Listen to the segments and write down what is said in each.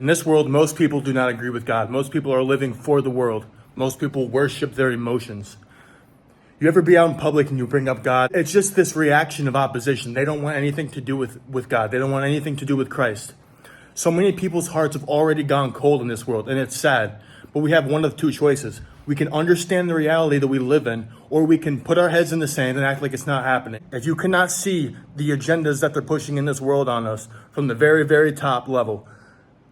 In this world, most people do not agree with God. Most people are living for the world. Most people worship their emotions. You ever be out in public and you bring up God? It's just this reaction of opposition. They don't want anything to do with God. They don't want anything to do with Christ. So many people's hearts have already gone cold in this world, and it's sad. But we have one of two choices. We can understand the reality that we live in, or we can put our heads in the sand and act like it's not happening. If you cannot see the agendas that they're pushing in this world on us from the very, very top level,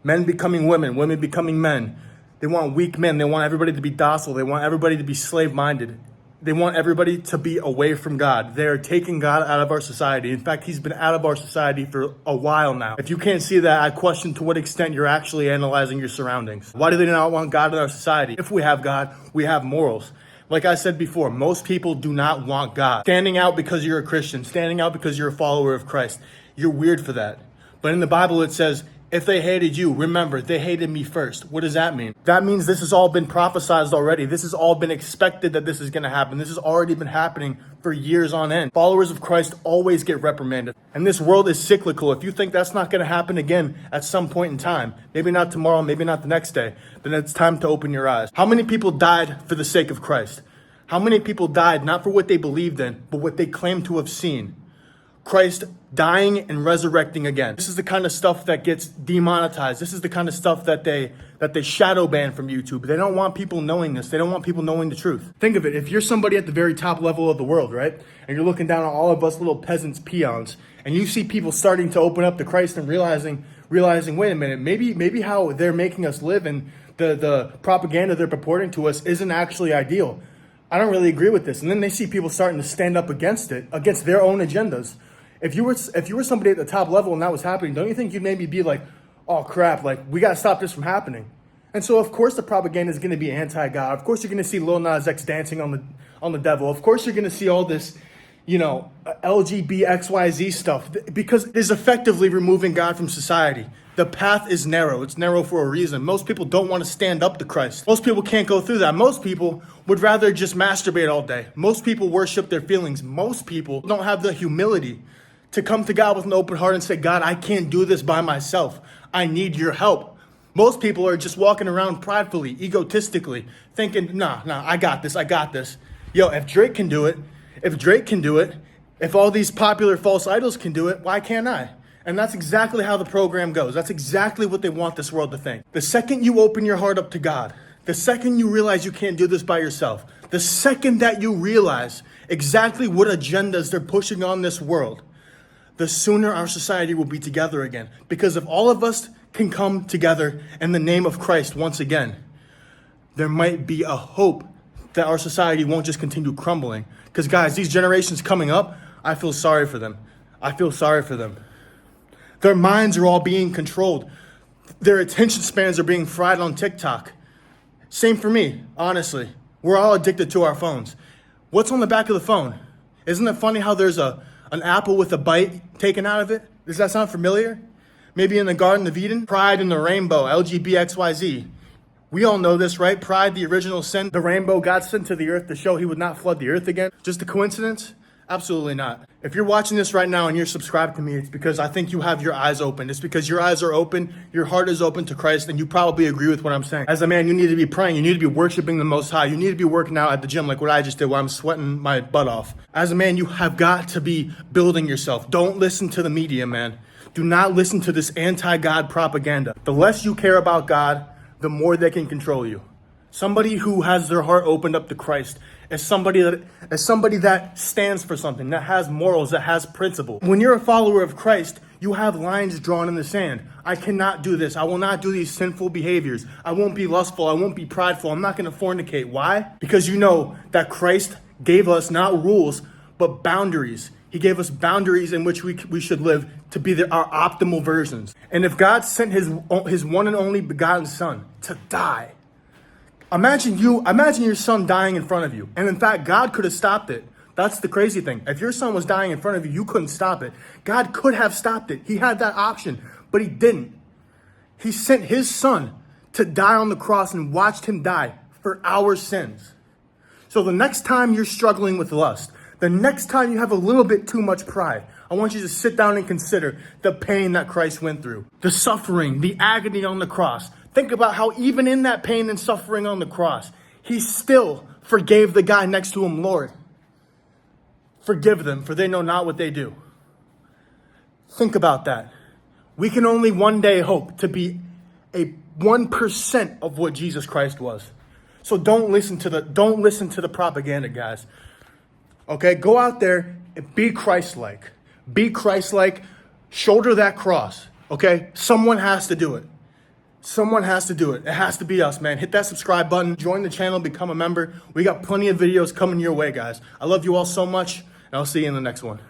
men becoming women, women becoming men. They want weak men. They want everybody to be docile. They want everybody to be slave-minded. They want everybody to be away from God. They are taking God out of our society. In fact, he's been out of our society for a while now. If you can't see that, I question to what extent you're actually analyzing your surroundings. Why do they not want God in our society? If we have God, we have morals. Like I said before, most people do not want God. Standing out because you're a Christian, standing out because you're a follower of Christ, you're weird for that. But in the Bible, it says, if they hated you, remember, they hated me first. What does that mean? That means this has all been prophesized already. This has all been expected that this is going to happen. This has already been happening for years on end. Followers of Christ always get reprimanded. And this world is cyclical. If you think that's not going to happen again at some point in time, maybe not tomorrow, maybe not the next day, then it's time to open your eyes. How many people died for the sake of Christ? How many people died not for what they believed in, but what they claimed to have seen? Christ dying and resurrecting again. This is the kind of stuff that gets demonetized. This is the kind of stuff that they shadow ban from YouTube. They don't want people knowing this. They don't want people knowing the truth. Think of it. If you're somebody at the very top level of the world, right? And you're looking down on all of us little peasants, peons, and you see people starting to open up to Christ and realizing, wait a minute, maybe how they're making us live and the propaganda they're purporting to us isn't actually ideal. I don't really agree with this. And then they see people starting to stand up against it, against their own agendas. If you were somebody at the top level and that was happening, don't you think you'd maybe be like, oh crap, like we got to stop this from happening? And so of course the propaganda is going to be anti-God. Of course you're going to see Lil Nas X dancing on the devil. Of course you're going to see all this, LGBTXYZ stuff, because it is effectively removing God from society. The path is narrow. It's narrow for a reason. Most people don't want to stand up to Christ. Most people can't go through that. Most people would rather just masturbate all day. Most people worship their feelings. Most people don't have the humility to come to God with an open heart and say, God, I can't do this by myself. I need your help. Most people are just walking around pridefully, egotistically, thinking, nah, I got this. Yo, if Drake can do it, if all these popular false idols can do it, why can't I? And that's exactly how the program goes. That's exactly what they want this world to think. The second you open your heart up to God, the second you realize you can't do this by yourself, the second that you realize exactly what agendas they're pushing on this world, the sooner our society will be together again. Because if all of us can come together in the name of Christ once again, there might be a hope that our society won't just continue crumbling. Because guys, these generations coming up, I feel sorry for them. Their minds are all being controlled. Their attention spans are being fried on TikTok. Same for me, honestly. We're all addicted to our phones. What's on the back of the phone? Isn't it funny how there's an apple with a bite taken out of it? Does that sound familiar? Maybe in the Garden of Eden? Pride in the rainbow, LGBTXYZ. We all know this, right? Pride, the original sin. The rainbow got sent to the earth to show he would not flood the earth again. Just a coincidence? Absolutely not. If you're watching this right now and you're subscribed to me, it's because I think you have your eyes open. It's because your eyes are open, your heart is open to Christ, and you probably agree with what I'm saying. As a man, you need to be praying. You need to be worshiping the Most High. You need to be working out at the gym like what I just did while I'm sweating my butt off. As a man, you have got to be building yourself. Don't listen to the media, man. Do not listen to this anti-God propaganda. The less you care about God, the more they can control you. Somebody who has their heart opened up to Christ is somebody that stands for something, that has morals, that has principle. When you're a follower of Christ, you have lines drawn in the sand. I cannot do this. I will not do these sinful behaviors. I won't be lustful. I won't be prideful. I'm not going to fornicate. Why? Because you know that Christ gave us not rules, but boundaries. He gave us boundaries in which we should live to be our optimal versions. And if God sent his one and only begotten son to die, imagine your son dying in front of you. And in fact, God could have stopped it. That's the crazy thing. If your son was dying in front of you, you couldn't stop it. God could have stopped it. He had that option, but he didn't. He sent his son to die on the cross and watched him die for our sins. So the next time you're struggling with lust, the next time you have a little bit too much pride, I want you to sit down and consider the pain that Christ went through, the suffering, the agony on the cross. Think about how even in that pain and suffering on the cross, he still forgave the guy next to him. Lord, forgive them, for they know not what they do. Think about that. We can only one day hope to be a 1% of what Jesus Christ was. So don't listen to the propaganda, guys. Okay, go out there and be Christ-like. Be Christ-like. Shoulder that cross. Okay, someone has to do it. Someone has to do it. It has to be us, man. Hit that subscribe button. Join the channel. Become a member. We got plenty of videos coming your way, guys. I love you all so much, and I'll see you in the next one.